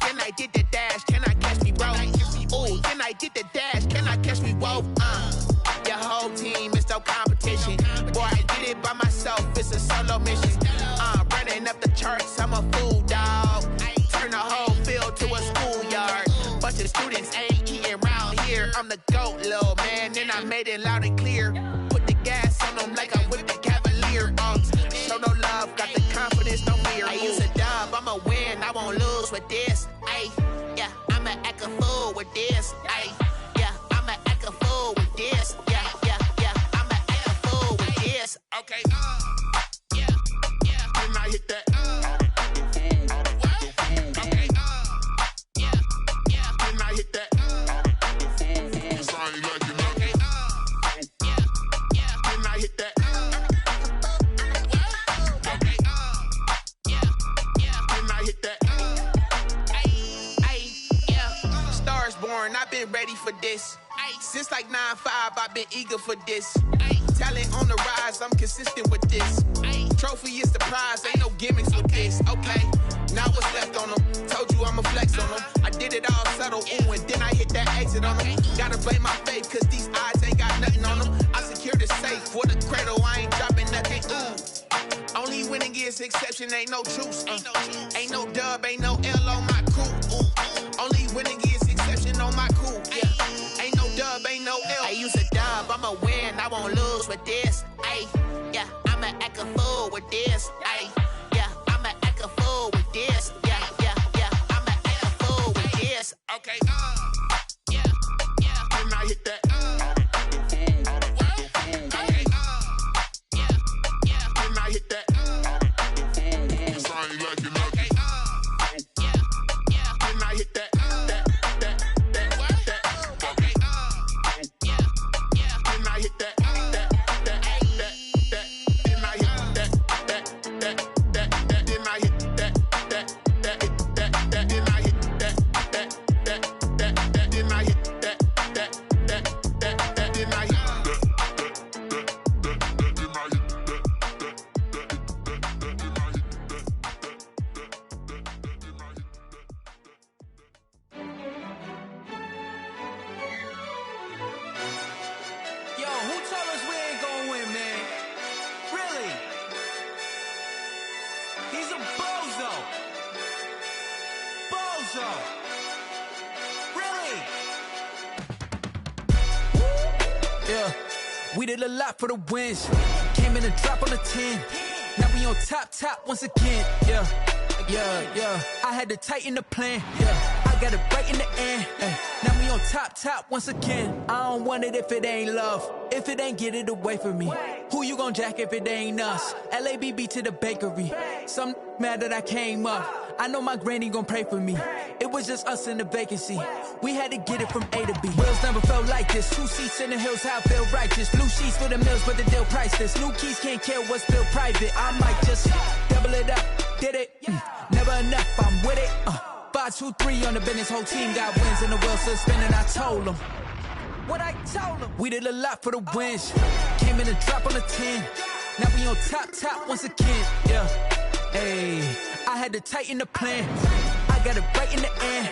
Speaker 13: Then I did the dash, can I catch me, bro? Ooh, then I did the dash, can I catch me, whoa? Your whole team is no competition. Boy, I did it by myself, it's a solo mission. Running up the charts, I'm a fool, dog. Turn the whole field to a schoolyard. Bunch of students ain't eating round here. I'm the GOAT, little man, and I made it loud and clear. Put the gas on them like I'm with the Cavalier. Show no love, got the confidence, no fear. I use a dub, I'ma win, I won't lose with this. Yeah, I'ma act a fool with this. Yeah, I'ma act a fool with this. Yeah, I'ma act a fool with this. Okay, yeah, then I hit that. Okay, yeah, then I hit that. Cause I ain't like it. Okay, yeah, then I hit that. Okay, yeah, then I hit that. Yeah, stars born, I've been ready for this. Since like 9-5, I've been eager for this. Talent on the rise, I'm consistent with this. Trophy is the prize, ain't no gimmicks with this. Okay, now what's left on them? Told you I'ma flex on them. I did it all subtle, ooh, and then I hit that exit on them. Gotta blame my faith, cause these odds ain't got nothing on them. I secure the safe for the cradle, I ain't dropping nothing, ooh. Only winning is exception, ain't no truce. Ain't no dub, ain't no L on my crew. Only winning is exception on my crew. Yeah, ain't no dub, ain't no L. I use a dub, I'ma win, I won't lose with this. Yeah, I'ma act a fool with this. Yeah, I'ma act a fool with this. Yeah, I'ma act a fool with this. Okay, yeah, then I hit that. Okay, yeah, then I hit that. Cause I ain't like it. Okay, yeah, then I hit that. Okay, yeah, then I hit that.
Speaker 14: We did a lot for the wins. Came in a drop on the 10. Now we on top once again. Yeah. I had to tighten the plan. Yeah. I got it right in the end. Now we on top once again. I don't want it if it ain't love. If it ain't, get it away from me. Who you gon' jack if it ain't us? LABB to the bakery. Some mad that I came up. I know my granny gon' pray for me. It was just us in the vacancy. We had to get it from A to B. Wheels never felt like this. 2 seats in the hills, how I feel righteous. Blue sheets for the mills, but the deal priceless. New keys can't care what's still private. I might just double it up. Did it? Never enough, I'm with it. 1, 2, 3 on the business, whole team got wins and the wheels still spinning. I told them what I told them. We did a lot for the wins. Came in and drop on the 10. Now we on top once again. Yeah, hey, I had to tighten the plan. I got it right in the end.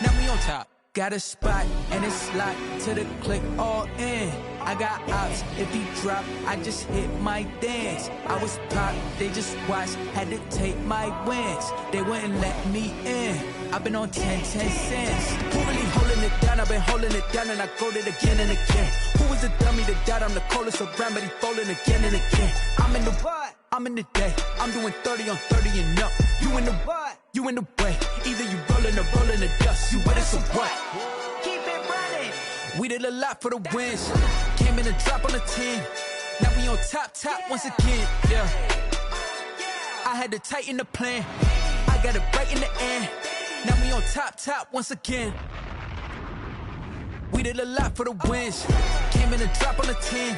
Speaker 14: Now we on top. Got a spot and it's locked to the click all in. I got ops, if he drop, I just hit my dance. I was pop, they just watched, had to take my wins. They wouldn't let me in. I've been on 10 cents. Who really holding it down? I've been holding it down and I go it again and again. Who was the dummy that died? I'm the coldest around, but he falling again and again. I'm in the what? I'm in the day. I'm doing 30 on 30 and up. You in the what? You in the way. Either you rolling or rolling the dust. You with us or what? Keep it running. We did a lot for the wins. Came in and drop on the 10. Now we on top once again. Yeah. I had to tighten the plan. I got it right in the end. Now we on top once again. We did a lot for the wins. Came in and drop on the 10.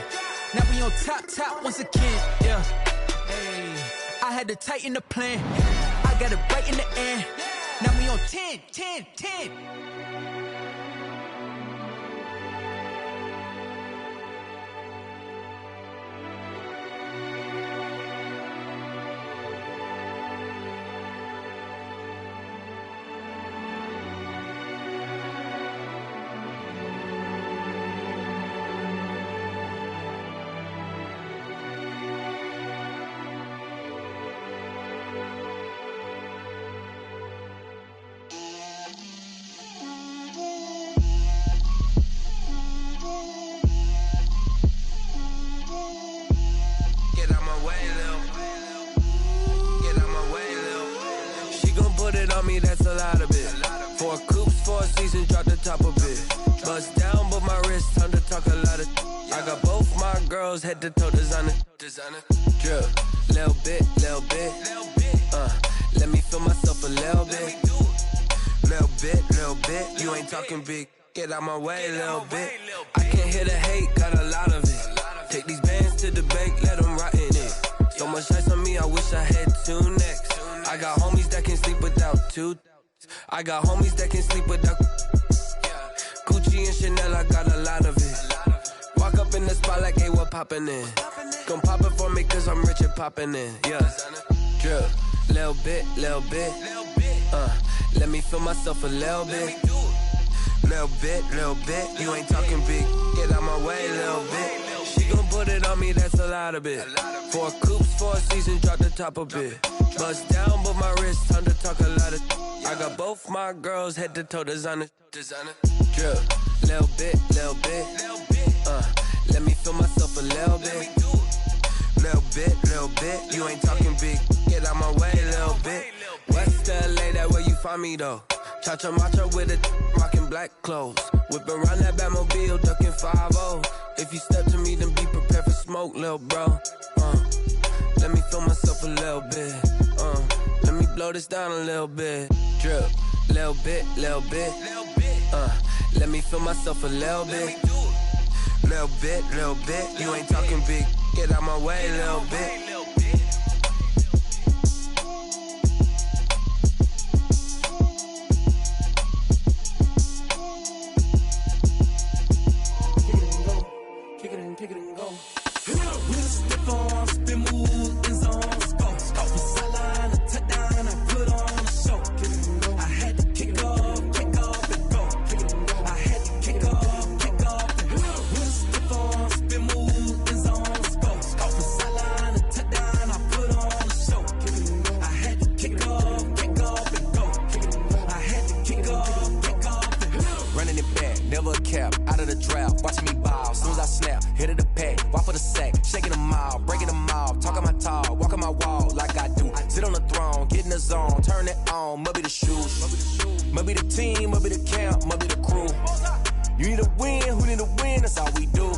Speaker 14: Now we on top once again. Yeah. Hey, I had to tighten the plan. I got it right in the end. Now we on 10.
Speaker 15: That's a lot of it. 4 coops, 4 seasons, drop the top of it. Bust down, but my wrist, time to talk a lot of. I got both my girls head to toe designer. Drip, little bit. Let me feel myself a little bit. Little bit. You ain't talking big. Get out my way, little bit. I can't hear the hate, got a lot of it. Take these bands to the bank, let them rot in it. So much ice on me, I wish I had 2 necks. I got homies that can sleep without 2. I got homies that can sleep without Gucci and Chanel, I got a lot of it. Walk up in the spot like, hey, what poppin' in? Gon' pop it for me cause I'm rich and poppin' in. Yeah, drip, little bit. Let me feel myself a little bit. Little bit. You ain't talking big, get out my way, little bit. She gon' put it on me, that's a lot of it. 4 coops, 4 seasons, drop the top a bit. Bust down, but my wrist, time to talk a lot of. I got both my girls head to toe designer. Drip, little bit. Let me feel myself a little bit. Little bit. You ain't talking big, get out my way, little bit. West LA, that where you find me though. Cha-cha matcha with it, rockin' black clothes. Whip around that Batmobile, ducking 5-0. If you step to me, then be prepared for smoke, lil' bro. Let me feel myself a little bit. Let me blow this down a little bit. Drip, little bit. Let me feel myself a little bit. Little bit. You ain't talking big. Get out my way, little bit.
Speaker 1: Kick it and go.
Speaker 16: Stiff on, spin move, in zone, scope. From sideline to touchdown, I put on a show. I had to kick off and go. I had to kick off and go. Stiff on, spin move, in zone, scope. From sideline to touchdown, I put on a show. I had to kick off and go. I had to kick off and go.
Speaker 17: Running it back, never a cap, out of the drought, watching me ball. Soon as I snap, hit it the pack, walk for the sack, shaking them out, breaking them off, talking my talk, walking my wall like I do. Sit on the throne, get in the zone, turn it on, must be the shoes, must be the team, must be the camp, must be the crew. You need a win, who need a win, that's all we do.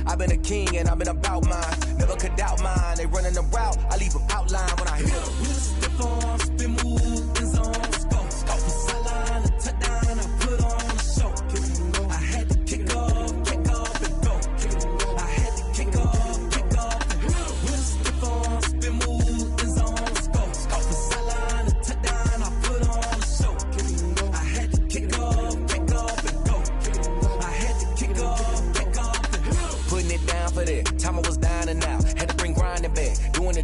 Speaker 17: I've been a king and I've been about mine, never could doubt mine. They running the route, I leave them outline when I hit them.
Speaker 16: Stiff on, spin move, in zone, scope. From sideline to touchdown, I put on a show. I had to kick off and go. I had to kick off and go. Stiff on, spin move, in zone, scope. From sideline to touchdown, I put on a show.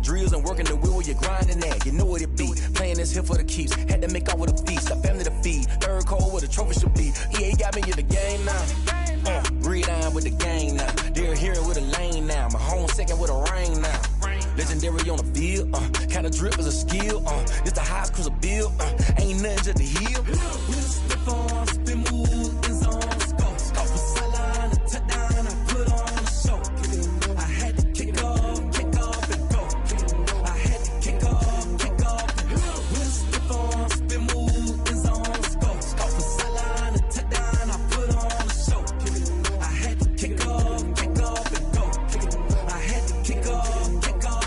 Speaker 17: drills and working the wheel where you're grinding at. You know what it be. Playing this here for the keeps. Had to make out with a feast. A family to feed. Third cold where the trophy should be. EA got me in the game now. Read on with the gang now. They're here with a lane now. My home second with a rain now. Legendary on the field. Kinda drip is a skill. This the highest cruiser bill. Ain't nothing just to heal.
Speaker 16: Slip on, spin move, in zone, scope. Scope for sideline, a touchdown, I put on a show. I had to kick off and go. I had to kick off and go. Slip on, spin move, in zone, scope. Scope for sideline, a touchdown, I put on a show. I had to kick off and go. I had to kick off and go.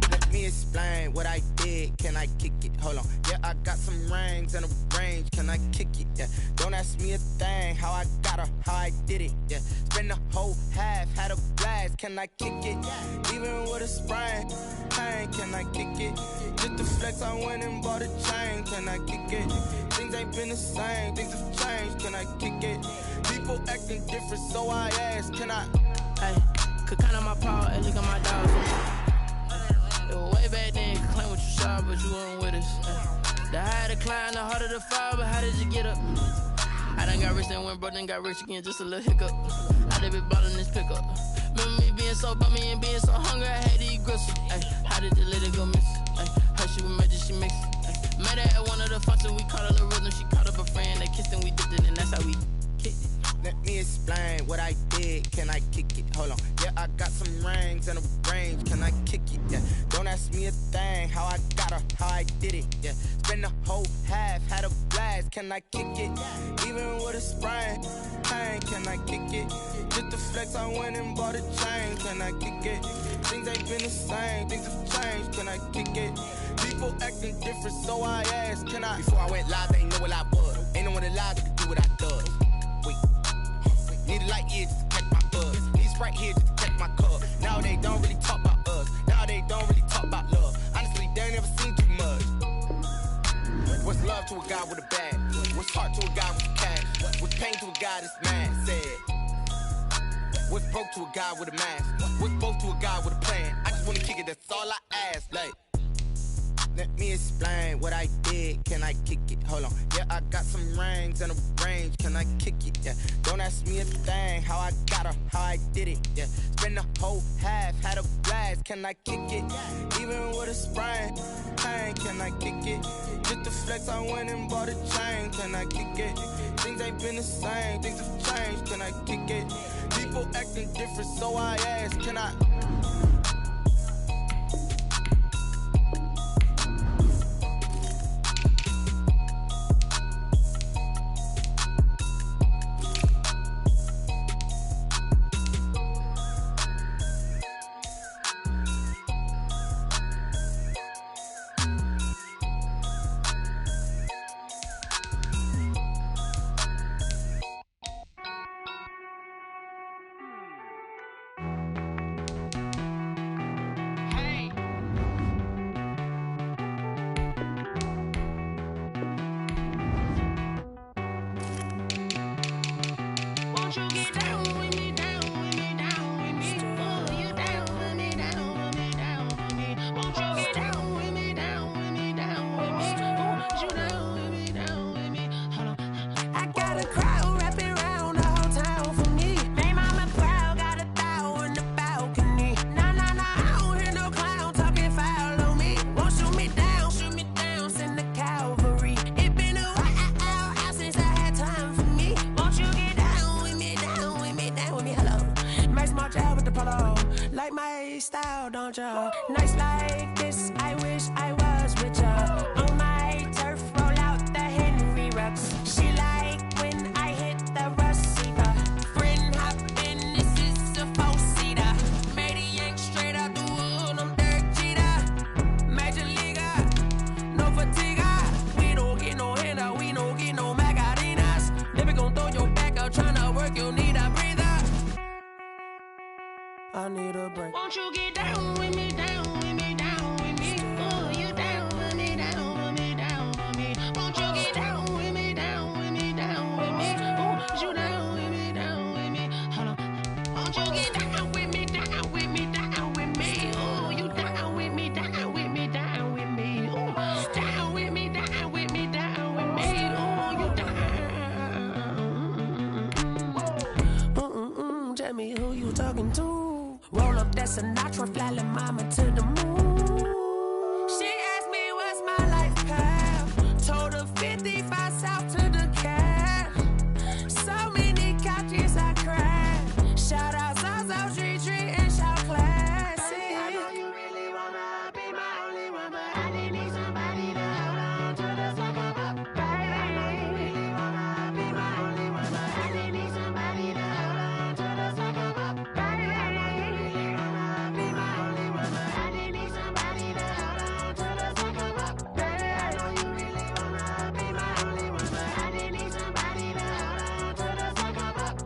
Speaker 13: Let me explain what I did. Can I kick it? Hold on. Yeah, I got some rings and a range. Can I kick it? Yeah. Don't ask me a thing. How I got her, how I did it. Yeah. Spend the whole half, had a blast. Can I kick it? Even with a sprain. Pain, can I kick it? Just the flex, I went and bought a chain. Can I kick it? Things ain't been the same. Things have changed. Can I kick it? People acting different, so I ask. Can I?
Speaker 18: Hey, could count on my power and look at my dogs. It was way back then, could claim what you saw, but you weren't with us. The higher the climb, the harder the fall, but how did you get up? I done got rich, then went broke, then got rich again, just a little hiccup. I done been ballin' this pickup. Remember me being so bummy and being so hungry, I had to eat gristle. Ay, how did the lady go miss? Ay, her she was magic, she mixed. Ay, met her at one of the functions, we caught her the rhythm, she caught up a friend, they kissed and we dipped it, and that's how we kicked it.
Speaker 13: Let me explain what I did. Can I kick it? Hold on. Yeah, I got some rings and a range. Can I kick it? Yeah. Don't ask me a thing. How I got her, how I did it. Yeah. Spend the whole half, had a blast. Can I kick it? Even with a sprain. Pain, can I kick it? Just the flex, I went and bought a chain. Can I kick it? Things ain't been the same. Things have changed. Can I kick it? People acting different, so I asked. Can I? Before I went live, they ain't know what I was. Ain't no one alive that could do what I does. Need a light here just to catch my buzz. Need Sprite here just to catch my cup. Now they don't really talk about us. Now they don't really talk about love. Honestly, they ain't never seen too much. What's love to a guy with a bag? What's heart to a guy with cash? What's pain to a guy that's mad? Said. What's broke to a guy with a mask? What's both to a guy with a plan? I just wanna kick it, that's all I ask. Like, let me explain what I did. Can I kick it? Hold on. Yeah, I got some rings and a range. Can I kick it? Yeah. Don't ask me a thing. How I got her, how I did it. Yeah. Spend the whole half, had a blast. Can I kick it? Even with a sprain. Pain, can I kick it? Just the flex, I went and bought a chain. Can I kick it? Things ain't been the same. Things have changed. Can I kick it? People acting different, so I ask. Can I?
Speaker 1: Style, don't ya? Nights like this, I wish I was with ya. On my turf, roll out the Henry rocks. She like when I hit the receiver. Friend hop in, this is a four-seater. Made a yank straight out the wood, I'm Derek Jeter. Major leaguer, no fatigue. We don't get no handout, we don't get no Macarena. break. Won't you get down with me, down with me, down with me? Oh, you down with me, down with me, down with me. Won't you get down with me, down with me, down with me? Oh, you down with me, down with me? Hold on. Won't you get down with me, down with me, down with me? Oh, you down with me, down with me, down with me? Oh, down with me, down with me, down with me? Oh, you down. Tell me who you talking to. Roll up that Sinatra, fly like mama to the moon. She asked me what's my life path. Told her 55 south to the cat. So many couches I cried. Shout out Zazo, Tree, and shout classy. I know you really wanna be my only one, but I didn't need somebody to hold on to the sucker up, baby. I know you really wanna be my only one, but I didn't need somebody to hold on to the sucker up, baby. I know you really wanna be my only one, but I didn't need somebody to hold on to the sucker up, baby. I know you really wanna be my only one, but I didn't need somebody to hold on to the sucker up.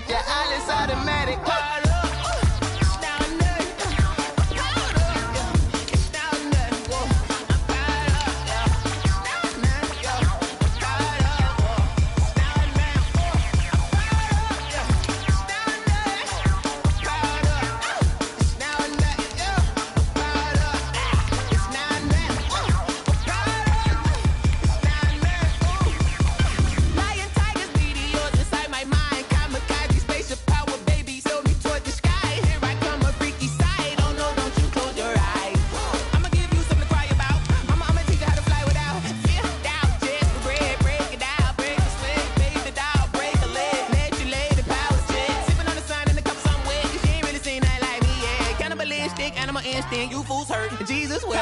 Speaker 13: hit your eyelids automatic. You fools hurt. Jesus will.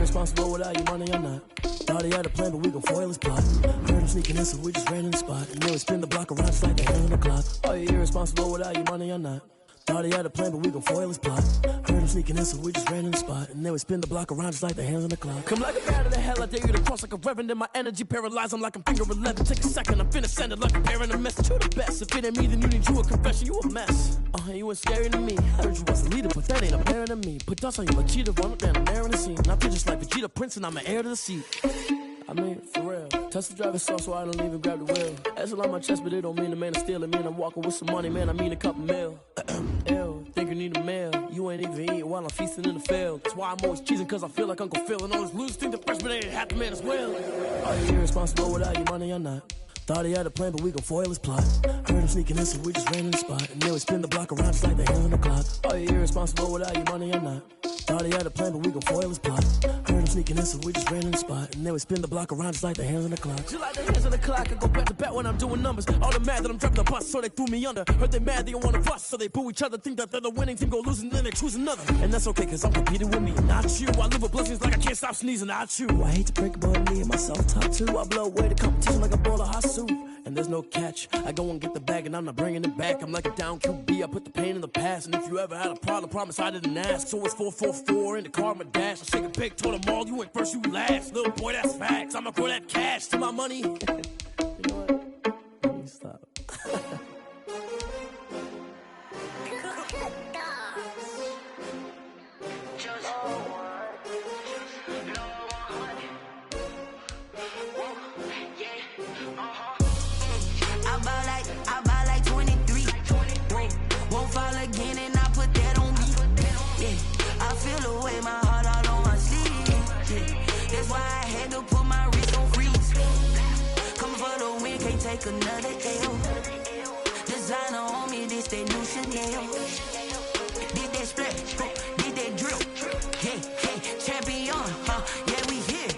Speaker 19: Responsible without your money or not. Thought he had a plan, but we gon' foil his plot. Heard him sneaking in, so we just ran in the spot. And then we spin the block around just like the hand on the clock. Are you irresponsible without your money or not? Thought he had a plan, but we gon' foil his plot. Heard him sneaking in, so we just ran in the spot. And then we spin the block around just like the hands on the clock. Come like a bat of the hell, I dare you to cross like a reverend. And my energy paralyzed, I'm like I'm finger 11. Take a second, I'm finna send it like a parent a message. You the best, if it ain't me, then you need you a confession. You a mess, you ain't scary to me. Heard you was a leader, but that ain't apparent to me. Put dust on you like cheetah, run up down, I'm airing the scene. I feel just like Vegeta Prince, and I'm an heir to the seat. I mean, for real. Tesla driver soft, so I don't even grab the wheel. That's on my chest, but it don't mean the man is stealing. Man, I'm walking with some money, man, I mean a couple mil. Ew, think you need a meal. You ain't even eating while I'm feasting in the field. That's why I'm always cheesing, cause I feel like Uncle Phil. And all those losers think the freshman ain't half the man as well. Are you irresponsible without your money or not? Thought he had a plan, but we gon' foil his plot. Heard him sneaking in, so we just ran in the spot. And then we spin the block around just like the hands on the clock. Are you irresponsible without your money or not? Thought he had a plan, but we gon' foil his plot. Heard him sneaking in, so we just ran in the spot. And then we spin the block around just like the hands on the clock. Just like the hands on the clock, I go back to back when I'm doing numbers. All the mad that I'm dropping the bus, so they threw me under. Heard they mad, they don't wanna bust, so they boo each other. Think that they're the winning team, go losing, then they choose another. And that's okay, cause I'm competing with me, not you. I live with blessings like I can't stop sneezing, not you. I hate to break it, but me and myself top two. I blow away the competition like a bowl of hot soup. And there's no catch. I go and get the bag and I'm not bringing it back. I'm like a down QB, I put the pain in the past. And if you ever had a problem, promise I didn't ask. So it's 444 in the car, my dash. I shake a pig, told them all, you ain't first, you last. Little boy, that's facts. I'ma throw that cash to my money. You know what? Let me stop.
Speaker 20: I buy like 23. Won't fall again and I put that on me. Yeah, I feel the way, my heart all on my sleeve. Yeah, that's why I had to put my wrist on freeze. Coming for the win, can't take another L. Designer on me, this that new Chanel. Did that splash, did that drill. Yeah, champion, yeah, we here.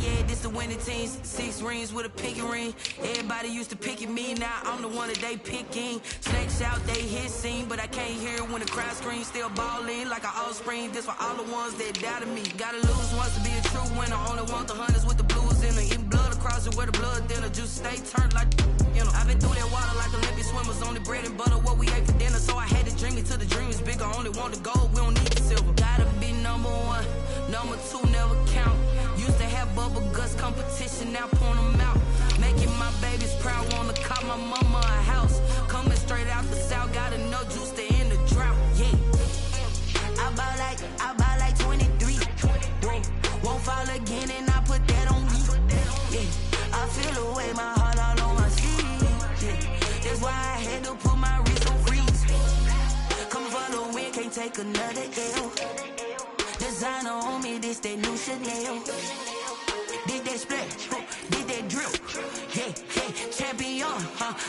Speaker 20: Yeah, this the winning team. 6 rings with a pinky ring. Everybody used to pick at me, now I'm the one that they picking. Snakes out, they hit scene, but I can't hear when the crowd screams. Still balling like an offspring. This for all the ones that doubted me. Gotta lose once to be a true winner. Only want the hunters with the blues in them. Eating blood across closet where the blood thinner. Juice stay turned like, you know. I've been through that water like Olympic swimmers. Only bread and butter, what we ate for dinner. So I had to dream it till the dream is bigger. Only want the gold, we don't need the silver. Gotta be number one, number two never count. Used to have bubble guts competition, now point them out. Making my babies proud, wanna call my mama a house. Coming straight out the south, got enough juice to end the drought. Yeah. I buy like 23. Won't fall again, and I put that on me. Yeah. I feel the way, my heart all on my sleeve. Yeah. That's why I had to put my wrist on freeze. Coming for the win, can't take another L. Designer on me, this that new Chanel. Did that splash, did that drip. Yeah, yeah, champion,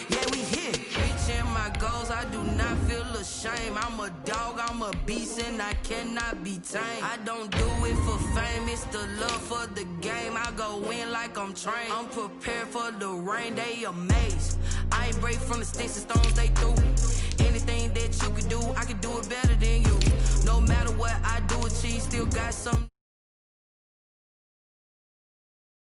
Speaker 20: yeah, we here. Reaching my goals, I do not feel ashamed. I'm a dog, I'm a beast, and I cannot be tamed. I don't do it for fame, it's the love for the game. I go in like I'm trained. I'm prepared for the rain, they amazed. I ain't break from the sticks and stones they threw.